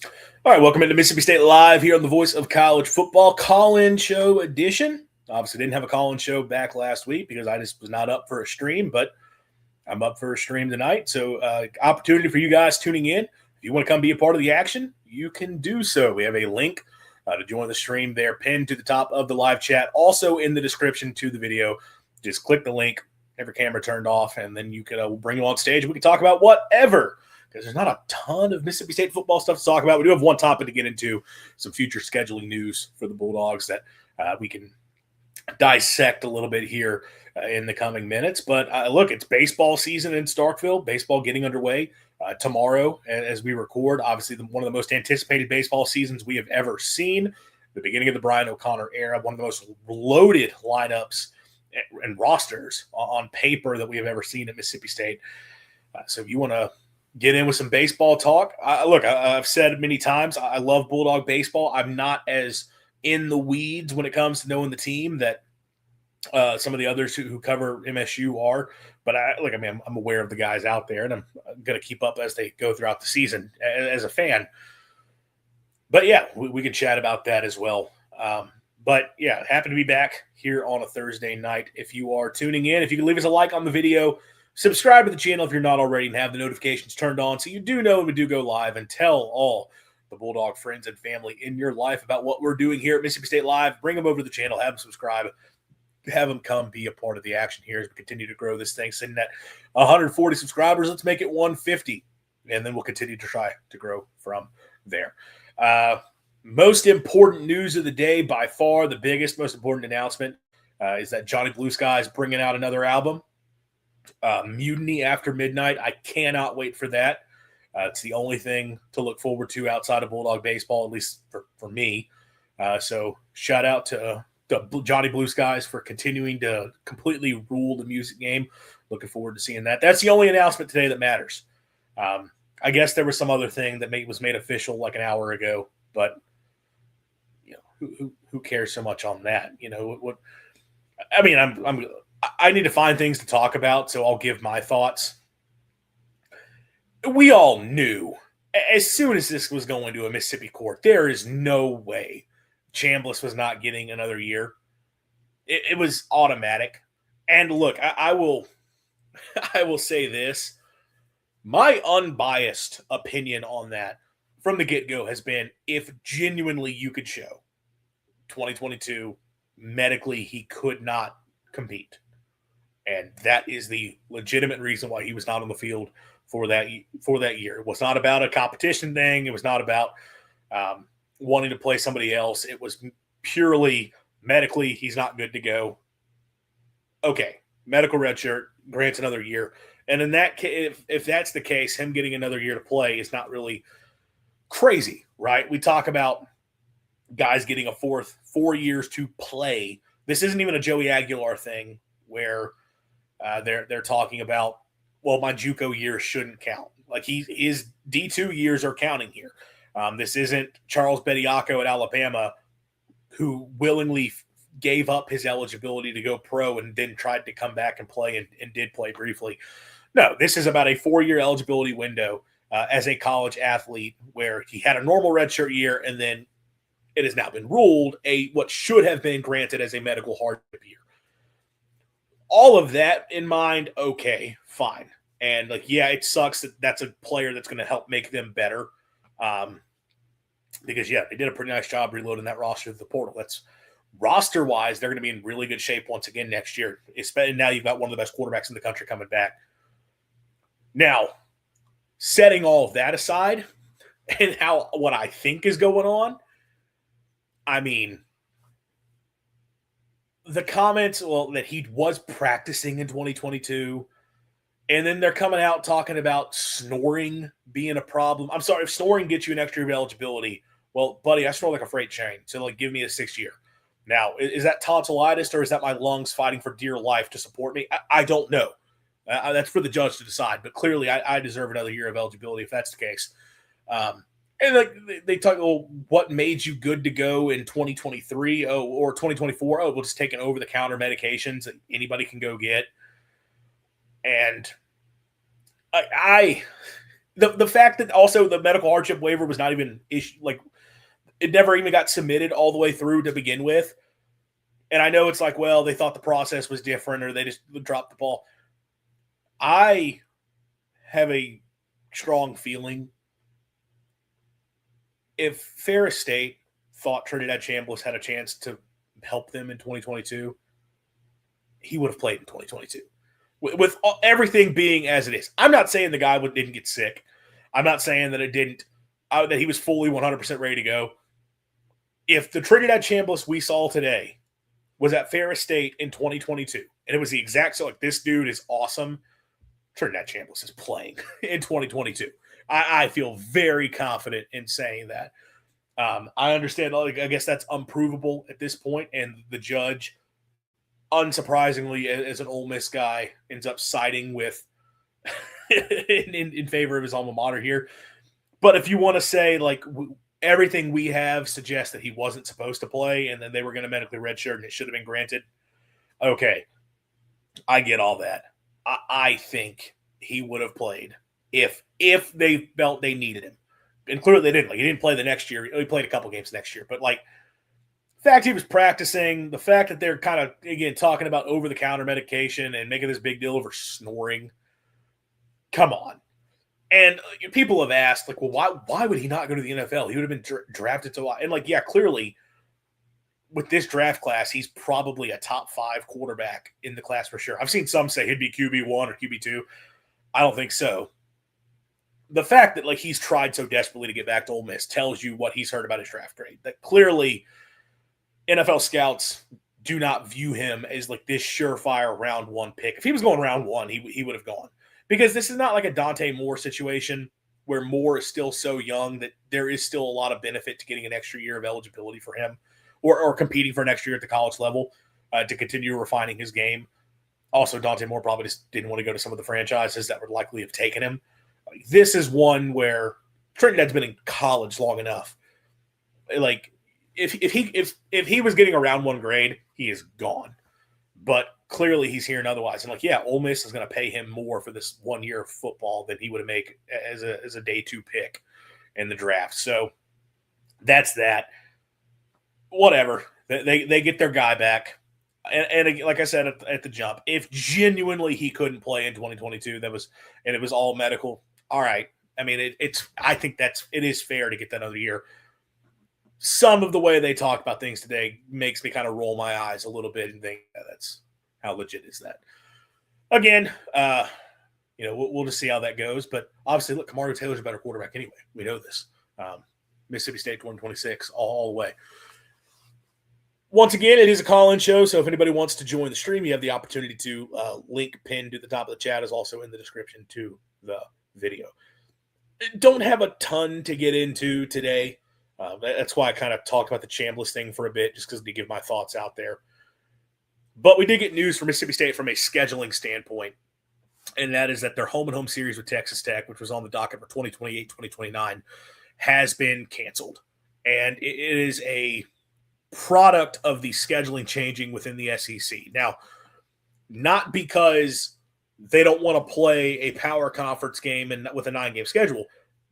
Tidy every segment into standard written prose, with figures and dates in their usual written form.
All right, welcome into Mississippi State Live here on the Voice of College Football call-in show edition. Obviously, didn't have a call-in show back last week because I just was not up for a stream, but I'm up for a stream tonight. So, opportunity for you guys tuning in. If you want to come be a part of the action, you can do so. We have a link to join the stream there pinned to the top of the live chat. Also in the description to the video. Just click the link, have your camera turned off, and then you can we'll bring you on stage. We can talk about whatever, because there's not a ton of Mississippi State football stuff to talk about. We do have one topic to get into, some future scheduling news for the Bulldogs that we can dissect a little bit here in the coming minutes. But look, it's baseball season in Starkville, baseball getting underway tomorrow as we record. Obviously, one of the most anticipated baseball seasons we have ever seen, the beginning of the Brian O'Connor era, one of the most loaded lineups and rosters on paper that we have ever seen at Mississippi State. So if you want to get in with some baseball talk, I've said many times, I love Bulldog baseball. I'm not as in the weeds when it comes to knowing the team that some of the others who cover MSU are. But I'm aware of the guys out there, and I'm going to keep up as they go throughout the season as a fan. But yeah, we can chat about that as well. But yeah, happy to be back here on a Thursday night. If you are tuning in, if you can leave us a like on the video, subscribe to the channel if you're not already, and have the notifications turned on so you do know when we do go live, and tell all the Bulldog friends and family in your life about what we're doing here at Mississippi State Live. Bring them over to the channel, have them subscribe, have them come be a part of the action here as we continue to grow this thing. Sitting at 140 subscribers, let's make it 150, and then we'll continue to try to grow from there. Most important news of the day, by far the biggest, most important announcement is that Johnny Blue Sky is bringing out another album. Mutiny After Midnight. I cannot wait for that. It's the only thing to look forward to outside of Bulldog baseball, at least for me. So shout out to Johnny Blue Skies for continuing to completely rule the music game. Looking forward to seeing that. That's the only announcement today that matters. I guess there was some other thing that was made official like an hour ago, but who cares so much on that? I need to find things to talk about, so I'll give my thoughts. We all knew as soon as this was going to a Mississippi court, there is no way Chambliss was not getting another year. It was automatic. And look, I will say this. My unbiased opinion on that from the get-go has been, if genuinely you could show 2022 medically he could not compete, and that is the legitimate reason why he was not on the field for that year. It was not about a competition thing. It was not about wanting to play somebody else. It was purely medically he's not good to go. Okay, medical red shirt, grants another year. And in that case, if that's the case, him getting another year to play is not really crazy, right? We talk about guys getting a 4 years to play. This isn't even a Joey Aguilar thing where they're talking about, well, my JUCO years shouldn't count. Like his D2 years are counting here. This isn't Charles Bediako at Alabama, who willingly gave up his eligibility to go pro and then tried to come back and play and did play briefly. No, this is about a 4-year eligibility window as a college athlete where he had a normal redshirt year, and then it has now been ruled what should have been granted as a medical hardship year. All of that in mind, okay, fine. And it sucks that that's a player that's going to help make them better. Because they did a pretty nice job reloading that roster to the portal. That's roster-wise, they're going to be in really good shape once again next year. Especially now you've got one of the best quarterbacks in the country coming back. Now, setting all of that aside and what I think is going on, I mean, the comments, that he was practicing in 2022, and then they're coming out talking about snoring being a problem. I'm sorry, if snoring gets you an extra year of eligibility, well, buddy, I snore like a freight train, so give me a 6th year. Now, is that tonsillitis, or is that my lungs fighting for dear life to support me? I don't know. That's for the judge to decide, but clearly I deserve another year of eligibility if that's the case. And they talk, what made you good to go in 2023 or 2024? We'll just take an over-the-counter medications that anybody can go get. And the fact that also the medical hardship waiver was not even issued, like it never even got submitted all the way through to begin with. And I know it's like, well, they thought the process was different or they just dropped the ball. I have a strong feeling if Ferris State thought Trinidad Chambliss had a chance to help them in 2022, he would have played in 2022. With everything being as it is. I'm not saying the guy didn't get sick. I'm not saying that that he was fully 100% ready to go. If the Trinidad Chambliss we saw today was at Ferris State in 2022, and it was the exact same, like, this dude is awesome, Trinidad Chambliss is playing in 2022. I feel very confident in saying that. I understand, like, I guess that's unprovable at this point, and the judge, unsurprisingly, as an Ole Miss guy, ends up siding with in favor of his alma mater here. But if you want to say, like, everything we have suggests that he wasn't supposed to play and then they were going to medically redshirt and it should have been granted, okay, I get all that. I think he would have played if they felt they needed him. And clearly they didn't. Like, he didn't play the next year. He played a couple games next year. But, like, the fact he was practicing, the fact that they're kind of, again, talking about over-the-counter medication and making this big deal over snoring, come on. And people have asked, like, well, why would he not go to the NFL? He would have been drafted to – and, like, yeah, clearly with this draft class, he's probably a top 5 quarterback in the class for sure. I've seen some say he'd be QB1 or QB2. I don't think so. The fact that, like, he's tried so desperately to get back to Ole Miss tells you what he's heard about his draft grade. That clearly NFL scouts do not view him as, like, this surefire round 1 pick. If he was going round 1, he would have gone. Because this is not like a Dante Moore situation where Moore is still so young that there is still a lot of benefit to getting an extra year of eligibility for him or competing for an extra year at the college level to continue refining his game. Also, Dante Moore probably just didn't want to go to some of the franchises that would likely have taken him. This is one where Trinidad's been in college long enough. Like, if he was getting a round 1 grade, he is gone. But clearly he's hearing otherwise. And, like, yeah, Ole Miss is going to pay him more for this 1 year of football than he would have made as a day 2 pick in the draft. So that's that. Whatever. They get their guy back. And like I said at the jump, if genuinely he couldn't play in 2022, it was all medical. All right. I mean, I think it is fair to get that another year. Some of the way they talk about things today makes me kind of roll my eyes a little bit and think, that's how legit is that? Again, we'll just see how that goes. But obviously, look, Kamari Taylor's a better quarterback anyway. We know this. Mississippi State 2026 all the way. Once again, it is a call-in show, so if anybody wants to join the stream, you have the opportunity to link pinned to the top of the chat is also in the description to the video. Don't have a ton to get into today. That's why I kind of talked about the Chambliss thing for a bit, just because to give my thoughts out there. But we did get news from Mississippi State from a scheduling standpoint, and that is that their home-and-home series with Texas Tech, which was on the docket for 2028-2029, has been canceled. And it is a product of the scheduling changing within the SEC. Now, not because they don't want to play a power conference game and with a 9-game schedule.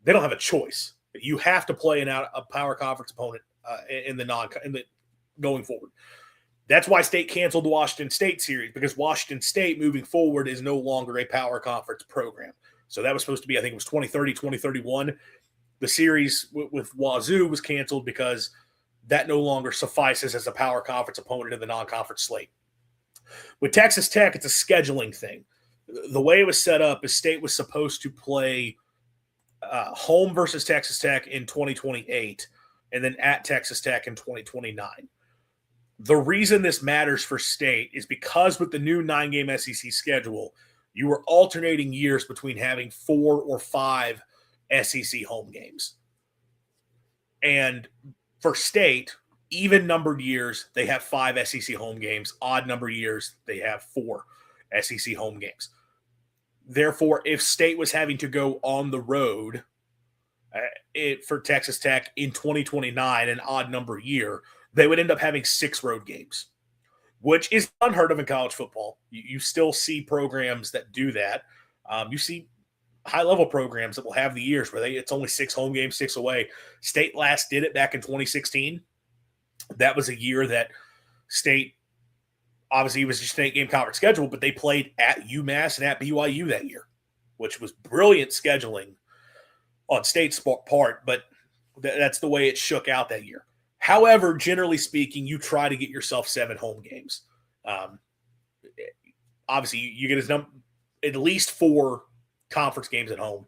They don't have a choice. You have to play a power conference opponent in the going forward. That's why State canceled the Washington State series, because Washington State moving forward is no longer a power conference program. So that was supposed to be, I think it was 2030, 2031. The series with Wazoo was canceled because that no longer suffices as a power conference opponent in the non-conference slate. With Texas Tech, it's a scheduling thing. The way it was set up is State was supposed to play home versus Texas Tech in 2028 and then at Texas Tech in 2029. The reason this matters for State is because with the new 9-game SEC schedule, you were alternating years between having 4 or 5 SEC home games. And for State, even numbered years, they have 5 SEC home games. Odd number years, they have 4 SEC home games. Therefore, if State was having to go on the road for Texas Tech in 2029, an odd number year, they would end up having 6 road games, which is unheard of in college football. You still see programs that do that. You see high-level programs that will have the years where it's only 6 home games, 6 away. State last did it back in 2016. That was a year that State, obviously, it was just an 8-game conference schedule, but they played at UMass and at BYU that year, which was brilliant scheduling on State's part, but that's the way it shook out that year. However, generally speaking, you try to get yourself 7 home games. Obviously, you get at least 4 conference games at home,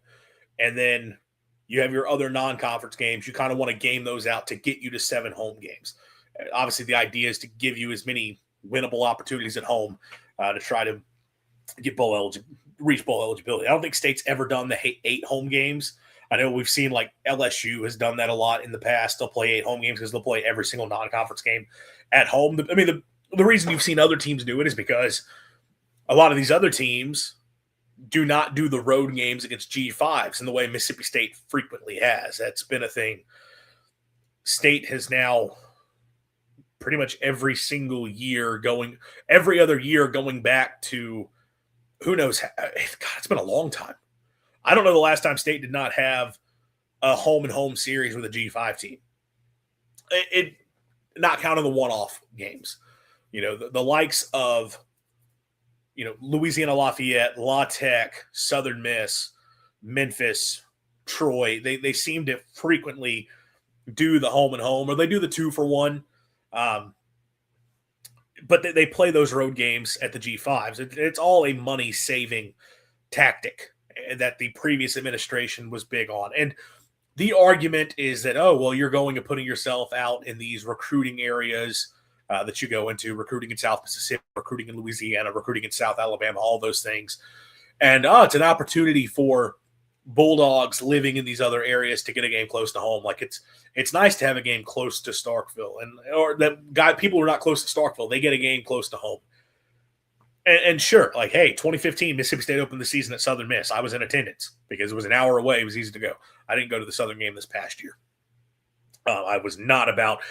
and then you have your other non-conference games. You kind of want to game those out to get you to 7 home games. Obviously, the idea is to give you as many winnable opportunities at home to try to get reach bowl eligibility. I don't think State's ever done the 8 home games. I know we've seen like LSU has done that a lot in the past. They'll play 8 home games because they'll play every single non-conference game at home. I mean, the reason you've seen other teams do it is because a lot of these other teams do not do the road games against G5s in the way Mississippi State frequently has. That's been a thing. State has now pretty much every other year going back to who knows. God, it's been a long time. I don't know the last time State did not have a home-and-home series with a G5 team. It not counting the one-off games. You know, the likes of, you know, Louisiana Lafayette, La Tech, Southern Miss, Memphis, Troy, they seem to frequently do the home and home, or they do the 2-for-1. But they play those road games at the G5s. It's all a money-saving tactic that the previous administration was big on. And the argument is that, oh, well, you're going and putting yourself out in these recruiting areas that you go into, recruiting in South Mississippi, recruiting in Louisiana, recruiting in South Alabama, all those things. And it's an opportunity for Bulldogs living in these other areas to get a game close to home. Like it's nice to have a game close to Starkville, or that people who are not close to Starkville, they get a game close to home. And sure, like, hey, 2015, Mississippi State opened the season at Southern Miss. I was in attendance because it was an hour away. It was easy to go. I didn't go to the Southern game this past year. I was not about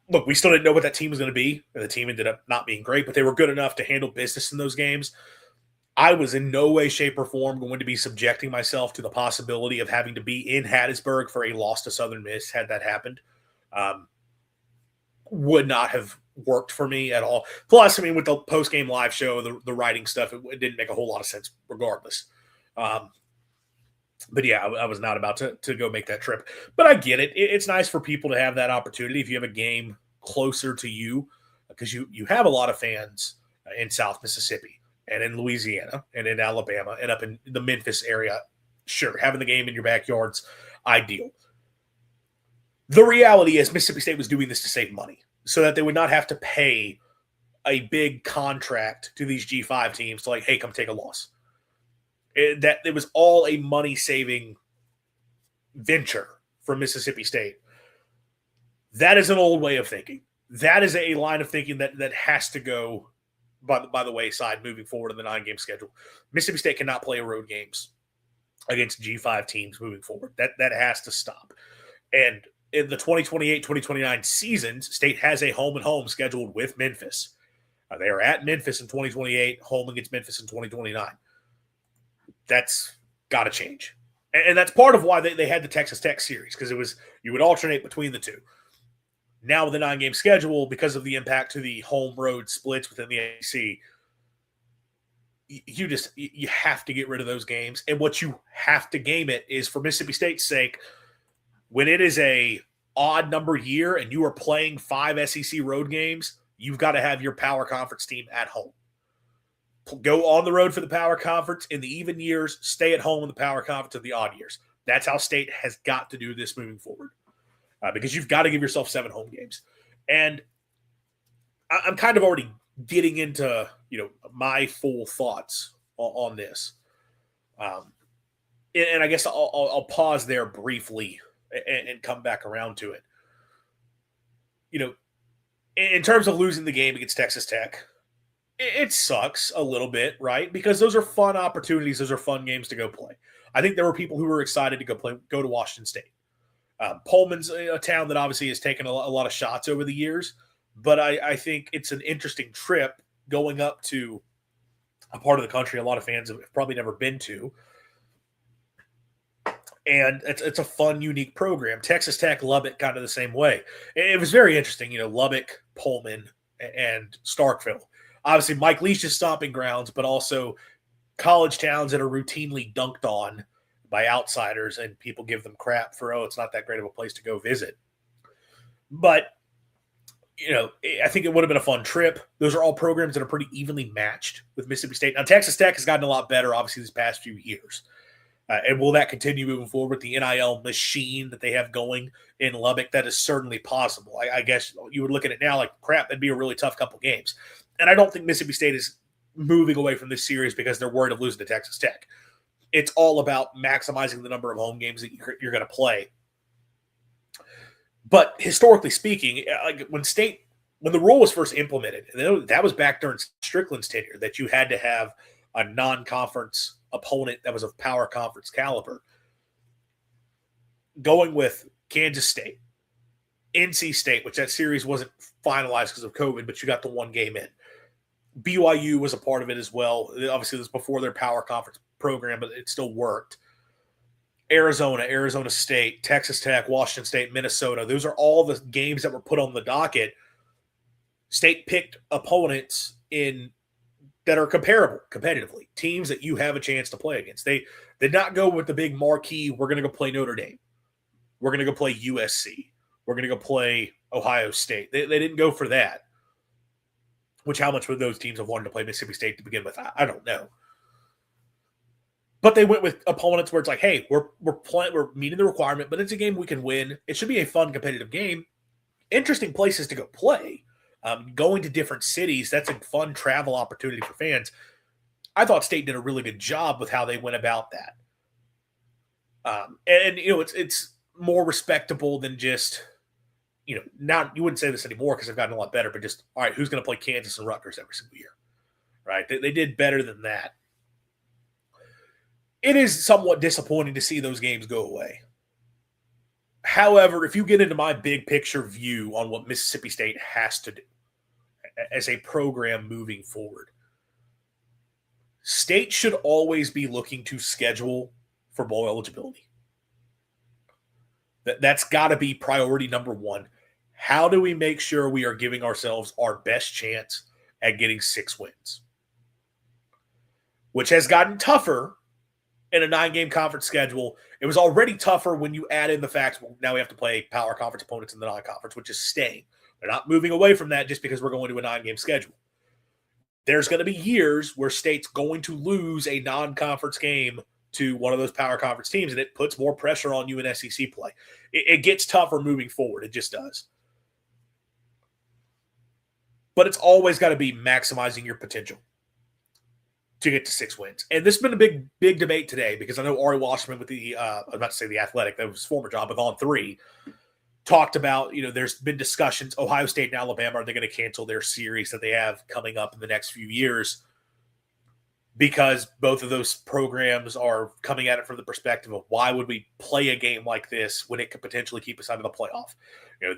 look, we still didn't know what that team was going to be. The team ended up not being great, but they were good enough to handle business in those games. I was in no way, shape, or form going to be subjecting myself to the possibility of having to be in Hattiesburg for a loss to Southern Miss had that happened. Would not have worked for me at all. Plus, I mean, with the post-game live show, the writing stuff, it didn't make a whole lot of sense regardless. But yeah, I was not about to go make that trip. But I get it. It's nice for people to have that opportunity if you have a game closer to you, because you have a lot of fans in South Mississippi and in Louisiana and in Alabama and up in the Memphis area. Sure, having the game in your backyard's ideal. The reality is Mississippi State was doing this to save money so that they would not have to pay a big contract to these G5 teams to like, hey, come take a loss. It was all a money-saving venture for Mississippi State. That is an old way of thinking. That is a line of thinking that has to go by the wayside moving forward in the 9-game schedule. Mississippi State cannot play road games against G5 teams moving forward. That has to stop. And in the 2028-2029 seasons, State has a home-and-home scheduled with Memphis. They are at Memphis in 2028, home against Memphis in 2029. That's got to change. And that's part of why they had the Texas Tech series, because you would alternate between the two. Now with the 9-game schedule, because of the impact to the home road splits within the ACC, you have to get rid of those games. And what you have to game it is, for Mississippi State's sake, when it is a odd number year and you are playing 5 SEC road games, you've got to have your power conference team at home. Go on the road for the power conference in the even years, stay at home in the power conference in the odd years. That's how State has got to do this moving forward, because you've got to give yourself 7 home games. And I'm kind of already getting into, my full thoughts on this. And I guess I'll pause there briefly and come back around to it. In terms of losing the game against Texas Tech, it sucks a little bit, right? Because those are fun opportunities. Those are fun games to go play. I think there were people who were excited to go to Washington State. Pullman's a town that obviously has taken a lot of shots over the years, but I think it's an interesting trip going up to a part of the country a lot of fans have probably never been to. And it's a fun, unique program. Texas Tech, Lubbock, kind of the same way. It was very interesting, Lubbock, Pullman, and Starkville. Obviously, Mike Leach's stomping grounds, but also college towns that are routinely dunked on by outsiders, and people give them crap for, it's not that great of a place to go visit. But, I think it would have been a fun trip. Those are all programs that are pretty evenly matched with Mississippi State. Now, Texas Tech has gotten a lot better, obviously, these past few years. And will that continue moving forward with the NIL machine that they have going in Lubbock? That is certainly possible. I guess you would look at it now like, crap, that'd be a really tough couple games. And I don't think Mississippi State is moving away from this series because they're worried of losing to Texas Tech. It's all about maximizing the number of home games that you're going to play. But historically speaking, like when the rule was first implemented, that was back during Strickland's tenure, that you had to have a non-conference opponent that was of power conference caliber. Going with Kansas State, NC State, which that series wasn't finalized because of COVID, but you got the one game in. BYU was a part of it as well. Obviously, this was before their power conference program, but it still worked. Arizona State, Texas Tech, Washington State, Minnesota. Those are all the games that were put on the docket. State picked opponents that are comparable competitively, teams that you have a chance to play against. They did not go with the big marquee, we're going to go play Notre Dame. We're going to go play USC. We're going to go play Ohio State. They didn't go for that. Which, how much would those teams have wanted to play Mississippi State to begin with? I don't know. But they went with opponents where it's like, hey, we're meeting the requirement, but it's a game we can win. It should be a fun, competitive game. Interesting places to go play. Going to different cities, that's a fun travel opportunity for fans. I thought State did a really good job with how they went about that. It's more respectable than just, now you wouldn't say this anymore because they've gotten a lot better, but just, all right, who's going to play Kansas and Rutgers every single year, right? They did better than that. It is somewhat disappointing to see those games go away. However, if you get into my big picture view on what Mississippi State has to do as a program moving forward, State should always be looking to schedule for bowl eligibility. That's got to be priority number one. How do we make sure we are giving ourselves our best chance at getting 6 wins? Which has gotten tougher in a 9-game conference schedule. It was already tougher when you add in the fact now we have to play power conference opponents in the non-conference, which is staying. They're not moving away from that just because we're going to a 9-game schedule. There's going to be years where State's going to lose a non-conference game to one of those power conference teams, and it puts more pressure on you in SEC play. It gets tougher moving forward. It just does. But it's always got to be maximizing your potential to get to 6 wins. And this has been a big debate today because I know Ari Wasserman with I'm about to say The Athletic, that was his former job with On 3, talked about, there's been discussions, Ohio State and Alabama, are they going to cancel their series that they have coming up in the next few years? Because both of those programs are coming at it from the perspective of why would we play a game like this when it could potentially keep us out of the playoff?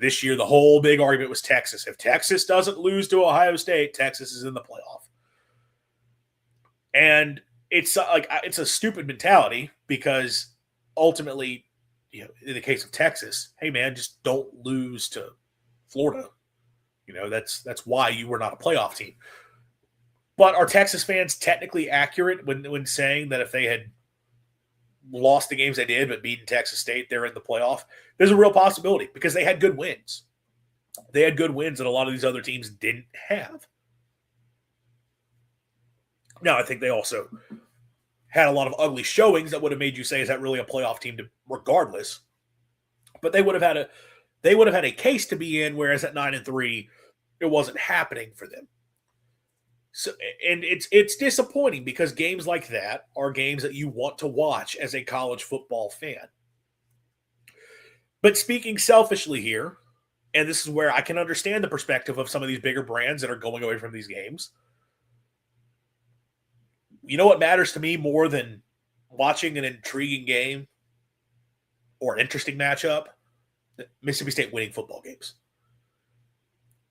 This year, the whole big argument was Texas. If Texas doesn't lose to Ohio State, Texas is in the playoff. And it's a stupid mentality because ultimately, in the case of Texas, hey man, just don't lose to Florida. That's why you were not a playoff team. But are Texas fans technically accurate when saying that if they had lost the games they did but beaten Texas State, they're in the playoff? There's a real possibility because they had good wins. They had good wins that a lot of these other teams didn't have. Now, I think they also had a lot of ugly showings that would have made you say, is that really a playoff team regardless? But they would have had a case to be in, whereas at 9-3, it wasn't happening for them. So, and it's disappointing because games like that are games that you want to watch as a college football fan. But speaking selfishly here, and this is where I can understand the perspective of some of these bigger brands that are going away from these games. You know what matters to me more than watching an intriguing game or an interesting matchup? Mississippi State winning football games.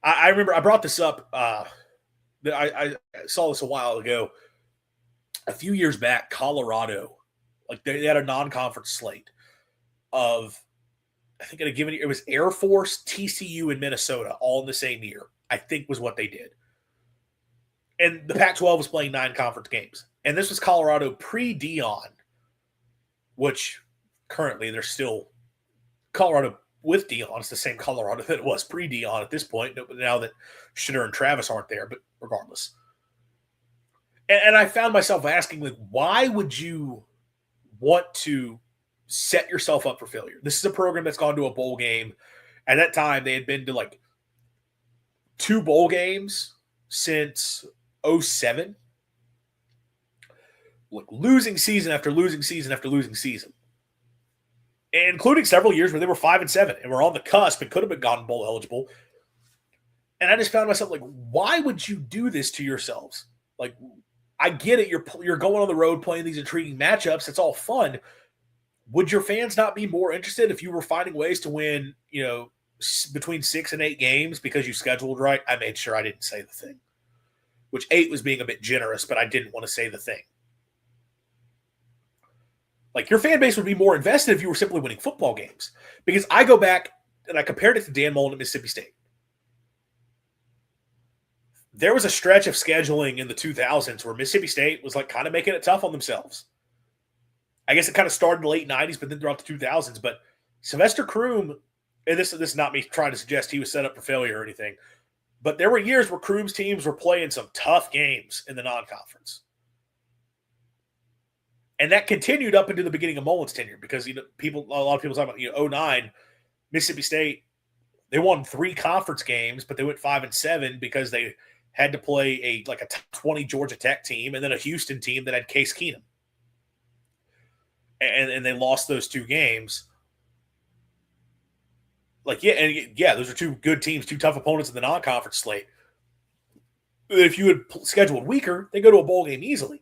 I remember I brought this up. I saw this a while ago. A few years back, Colorado, they had a non-conference slate. of, I think in a given year, it was Air Force, TCU, and Minnesota all in the same year, I think was what they did. And the Pac-12 was playing 9 conference games. And this was Colorado pre-Deion, which currently they're still Colorado with Deion. It's the same Colorado that it was pre-Deion at this point, now that Shedeur and Travis aren't there, but regardless. And I found myself asking, like, why would you want to set yourself up for failure? This is a program that's gone to a bowl game. At that time, they had been to like 2 bowl games since 2007. Like losing season after losing season after losing season. Including several years where they were 5-7 and were on the cusp and could have been gotten bowl eligible. And I just found myself like, why would you do this to yourselves? Like, I get it. You're going on the road playing these intriguing matchups. It's all fun. Would your fans not be more interested if you were finding ways to win, between 6 and 8 games because you scheduled right? I made sure I didn't say the thing, which 8 was being a bit generous, but I didn't want to say the thing. Like, your fan base would be more invested if you were simply winning football games. Because I go back and I compared it to Dan Mullen at Mississippi State. There was a stretch of scheduling in the 2000s where Mississippi State was like kind of making it tough on themselves. I guess it kind of started in the late 90s, but then throughout the 2000s. But Sylvester Croom, and this is not me trying to suggest he was set up for failure or anything, but there were years where Croom's teams were playing some tough games in the non-conference. And that continued up into the beginning of Mullen's tenure because a lot of people talk about 2009, Mississippi State, they won 3 conference games, but they went 5-7 because they had to play a top 20 Georgia Tech team and then a Houston team that had Case Keenum. And they lost those 2 games. Those are 2 good teams, 2 tough opponents in the non-conference slate. If you had scheduled weaker, they go to a bowl game easily.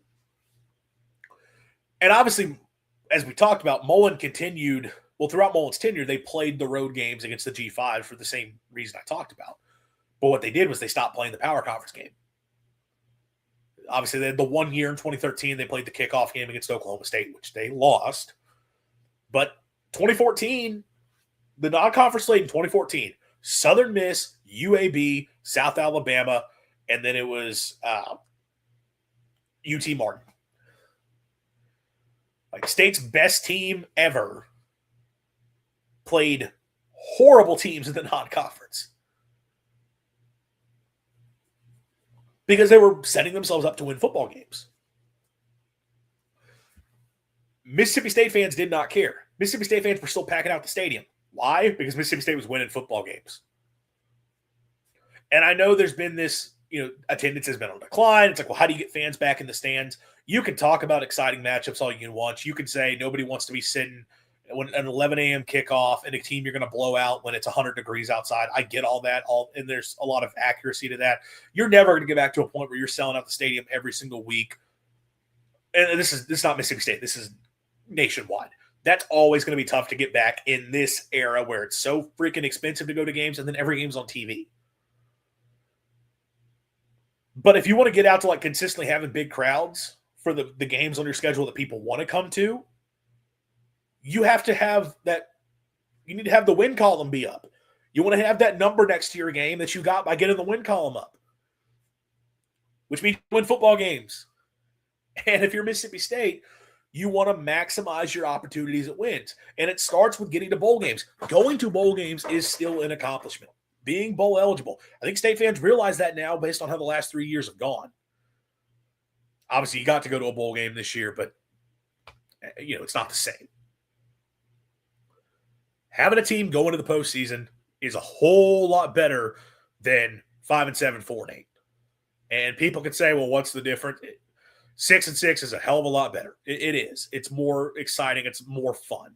And obviously, as we talked about, Mullen continued. Well, throughout Mullen's tenure, they played the road games against the G5 for the same reason I talked about. But what they did was they stopped playing the power conference game. Obviously, they had the 1 year in 2013, they played the kickoff game against Oklahoma State, which they lost. But 2014, the non-conference slate in 2014, Southern Miss, UAB, South Alabama, and then it was UT Martin. Like, State's best team ever played horrible teams in the non-conference because they were setting themselves up to win football games. Mississippi State fans did not care. Mississippi State fans were still packing out the stadium. Why? Because Mississippi State was winning football games. And I know there's been this, attendance has been on decline. It's like, well, how do you get fans back in the stands? You can talk about exciting matchups all you want. You can say nobody wants to be sitting when an 11 a.m. kickoff and a team you're going to blow out when it's 100 degrees outside. I get all that. And there's a lot of accuracy to that. You're never going to get back to a point where you're selling out the stadium every single week. And this is not Mississippi State. This is nationwide. That's always going to be tough to get back in this era where it's so freaking expensive to go to games and then every game's on TV. But if you want to get out to consistently having big crowds for the games on your schedule that people want to come to, you have to have that. You need to have the win column be up. You want to have that number next to your game that you got by getting the win column up, which means win football games. And if you're Mississippi State, you want to maximize your opportunities at wins. And it starts with getting to bowl games. Going to bowl games is still an accomplishment. Being bowl eligible. I think State fans realize that now based on how the last 3 years have gone. Obviously, you got to go to a bowl game this year, but it's not the same. Having a team go into the postseason is a whole lot better than 5-7, 4-8. And people could say, well, what's the difference? 6-6 is a hell of a lot better. It is. It's more exciting. It's more fun.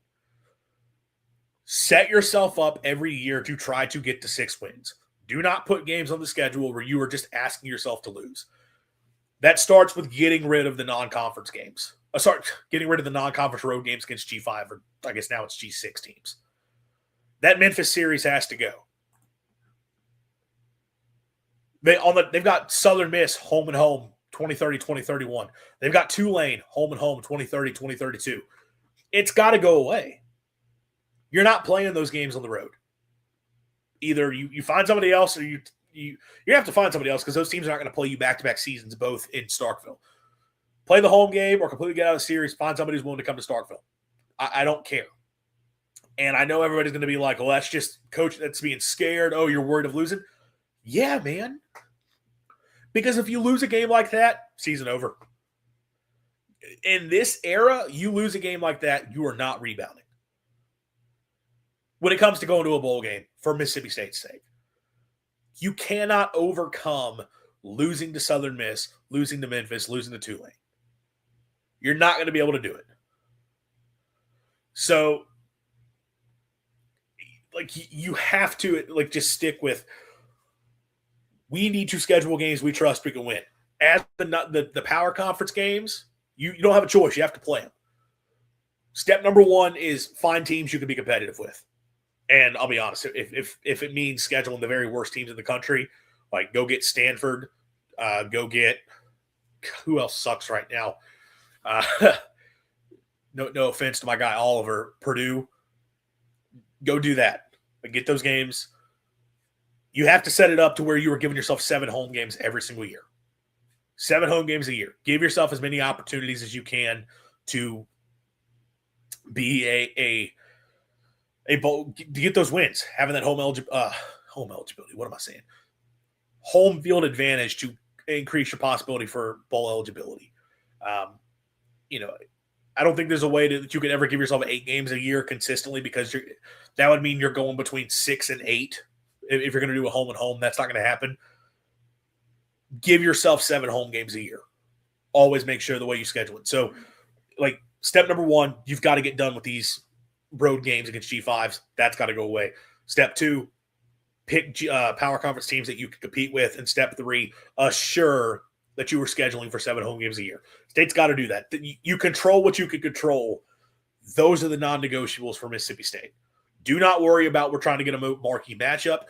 Set yourself up every year to try to get to 6 wins. Do not put games on the schedule where you are just asking yourself to lose. That starts with getting rid of the non-conference games. Getting rid of the non-conference road games against G5, or I guess now it's G6 teams. That Memphis series has to go. They've got Southern Miss home and home 2030, 2031. They've got Tulane home and home 2030, 2032. It's got to go away. You're not playing those games on the road. Either you find somebody else, or you have to find somebody else, because those teams are not going to play you back-to-back seasons both in Starkville. Play the home game or completely get out of the series. Find somebody who's willing to come to Starkville. I don't care. And I know everybody's going to be like, well, that's just coach that's being scared. Oh, you're worried of losing? Yeah, man. Because if you lose a game like that, season over. In this era, you lose a game like that, you are not rebounding. When it comes to going to a bowl game, for Mississippi State's sake, you cannot overcome losing to Southern Miss, losing to Memphis, losing to Tulane. You're not going to be able to do it. So, like, you have to, like, just stick with, we need to schedule games we trust we can win. As the power conference games, you don't have a choice. You have to play them. Step number one is find teams you can be competitive with. And I'll be honest, if it means scheduling the very worst teams in the country, like go get Stanford, go get – who else sucks right now? No offense to my guy Oliver, Purdue. Go do that. But get those games. You have to set it up to where you are giving yourself 7 home games every single year. 7 home games a year. Give yourself as many opportunities as you can to be a bowl, to get those wins, having that home eligibility. What am I saying? Home field advantage to increase your possibility for bowl eligibility. I don't think there's a way that you can ever give yourself 8 games a year consistently, because that would mean you're going between 6 and 8. If you're going to do a home and home, that's not going to happen. Give yourself 7 home games a year. Always make sure the way you schedule it. So, like, step number 1, you've got to get done with these road games against G5s. That's got to go away. Step 2, pick power conference teams that you can compete with. And step 3, assure that you were scheduling for 7 home games a year. State's got to do that. You control what you can control. Those are the non-negotiables for Mississippi State. Do not worry about we're trying to get a marquee matchup.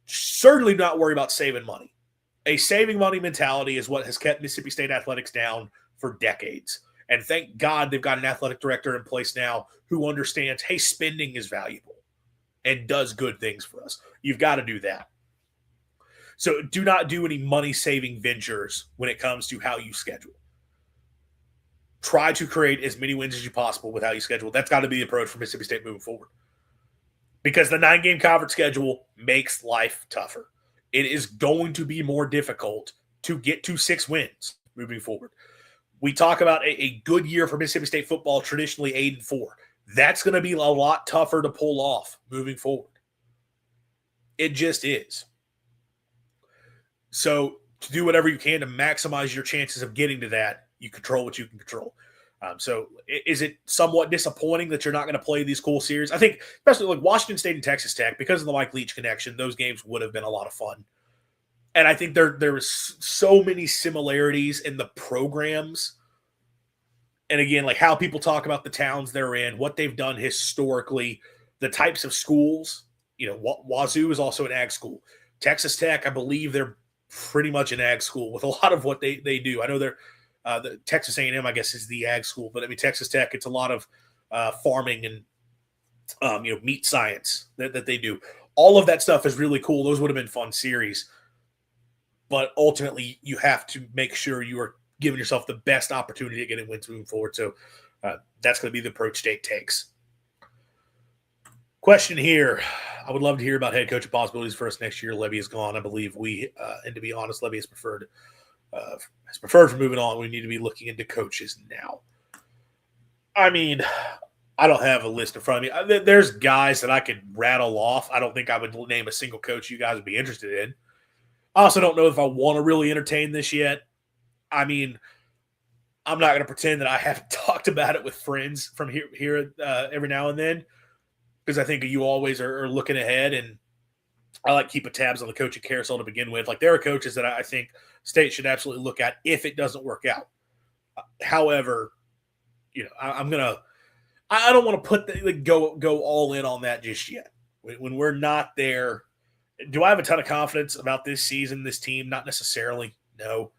Certainly not worry about saving money. A saving money mentality is what has kept Mississippi State athletics down for decades. And thank God they've got an athletic director in place now who understands, hey, spending is valuable and does good things for us. You've got to do that. So do not do any money-saving ventures when it comes to how you schedule. Try to create as many wins as you possible with how you schedule. That's got to be the approach for Mississippi State moving forward. Because the 9-game conference schedule makes life tougher. It is going to be more difficult to get to 6 wins moving forward. We talk about a good year for Mississippi State football, traditionally 8-4. That's going to be a lot tougher to pull off moving forward. It just is. So to do whatever you can to maximize your chances of getting to that, you control what you can control. So is it somewhat disappointing that you're not going to play these cool series? I think, especially like Washington State and Texas Tech, because of the Mike Leach connection, those games would have been a lot of fun. And I think there is so many similarities in the programs. And again, like how people talk about the towns they're in, what they've done historically, the types of schools. Wazoo is also an ag school. Texas Tech, I believe they're pretty much an ag school with a lot of what they do. I know they're the Texas A&M, I guess, is the ag school, but I mean Texas Tech, it's a lot of farming and meat science that they do. All of that stuff is really cool. Those would have been fun series, but ultimately you have to make sure you are giving yourself the best opportunity to get wins moving forward. So that's going to be the approach State takes. Question here. I would love to hear about head coaching possibilities for us next year. Levy is gone. I believe and to be honest, Levy has preferred for moving on. We need to be looking into coaches now. I mean, I don't have a list in front of me. There's guys that I could rattle off. I don't think I would name a single coach you guys would be interested in. I also don't know if I want to really entertain this yet. I mean, I'm not going to pretend that I haven't talked about it with friends from here every now and then, because I think you always are looking ahead, and I like keeping tabs on the coaching carousel to begin with. Like, there are coaches that I think State should absolutely look at if it doesn't work out. However, I don't want to put go all in on that just yet. When we're not there, do I have a ton of confidence about this season, this team? Not necessarily. No.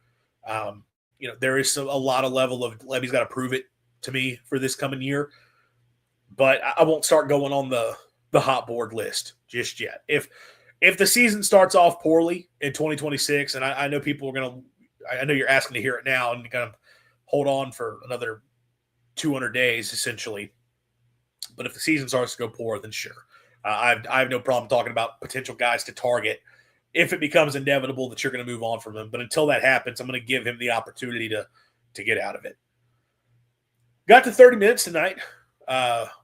There is a lot of level of Levy's got to prove it to me for this coming year. But I won't start going on the the hot board list just yet. If the season starts off poorly in 2026, and I know people are going to – I know you're asking to hear it now and you're going to hold on for another 200 days essentially. But if the season starts to go poor, then sure. I have no problem talking about potential guys to target if it becomes inevitable that you're going to move on from him. But until that happens, I'm going to give him the opportunity to get out of it. Got to 30 minutes tonight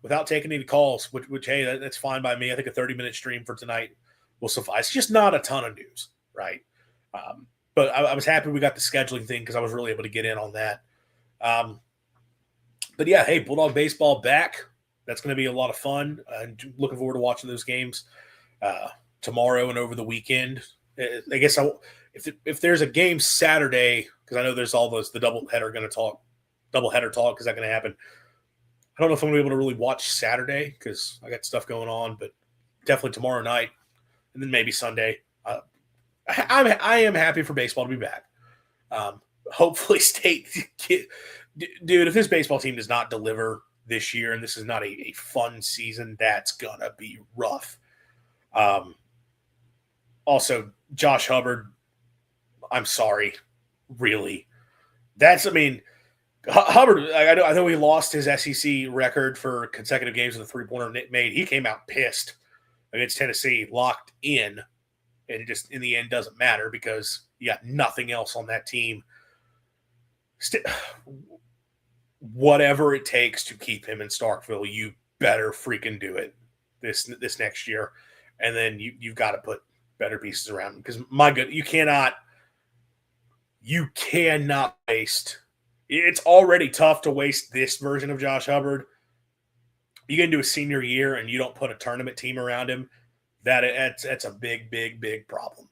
without taking any calls, which hey, that's fine by me. I think a 30-minute stream for tonight will suffice. Just not a ton of news, right? But I was happy we got the scheduling thing because I was really able to get in on that. But yeah, hey, Bulldog baseball back. That's going to be a lot of fun. Looking forward to watching those games tomorrow and over the weekend. I guess if there's a game Saturday, because I know there's all those the doubleheader talk. Is that going to happen? I don't know if I'm going to be able to really watch Saturday because I got stuff going on, but definitely tomorrow night and then maybe Sunday. I am happy for baseball to be back. Hopefully, State, dude. If this baseball team does not deliver this year, and this is not a fun season, that's gonna be rough. Also, Josh Hubbard, I'm sorry, really. Hubbard, I know he lost his SEC record for consecutive games with a three-pointer made. He came out pissed against Tennessee, locked in, and it just, in the end, doesn't matter because you got nothing else on that team. Whatever it takes to keep him in Starkville, you better freaking do it this next year. And then you've got to put better pieces around him because, my good, you cannot waste. It's already tough to waste this version of Josh Hubbard. You get into a senior year and you don't put a tournament team around him, that's a big, big, big problem.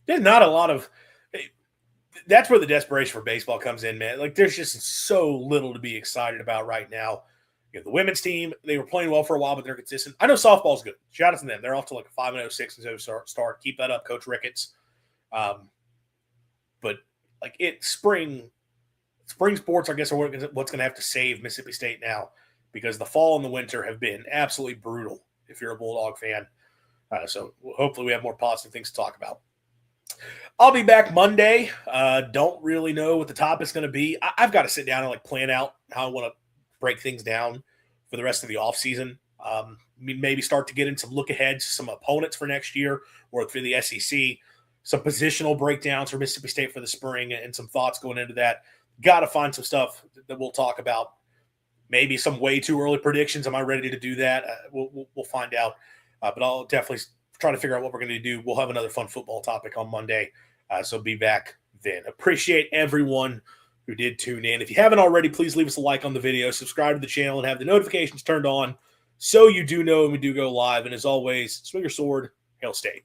There's not a lot of – that's where the desperation for baseball comes in, man. Like, there's just so little to be excited about right now. You know, the women's team, they were playing well for a while, but they're consistent. I know softball's good. Shout out to them. They're off to like a 5-0, 6-0 start. Keep that up, Coach Ricketts. But, like, spring sports, I guess, are what's going to have to save Mississippi State now because the fall and the winter have been absolutely brutal if you're a Bulldog fan. So hopefully we have more positive things to talk about. I'll be back Monday. Don't really know what the topic's going to be. I've got to sit down and plan out how I want to break things down for the rest of the offseason. Maybe start to get in some look aheads, some opponents for next year or for the SEC, some positional breakdowns for Mississippi State for the spring and some thoughts going into that. Got to find some stuff that we'll talk about. Maybe some way too early predictions. Am I ready to do that? We'll find out. But I'll definitely try to figure out what we're going to do. We'll have another fun football topic on Monday. So be back then. Appreciate everyone who did tune in. If you haven't already, please leave us a like on the video, subscribe to the channel, and have the notifications turned on so you do know when we do go live. And as always, swing your sword, Hail State.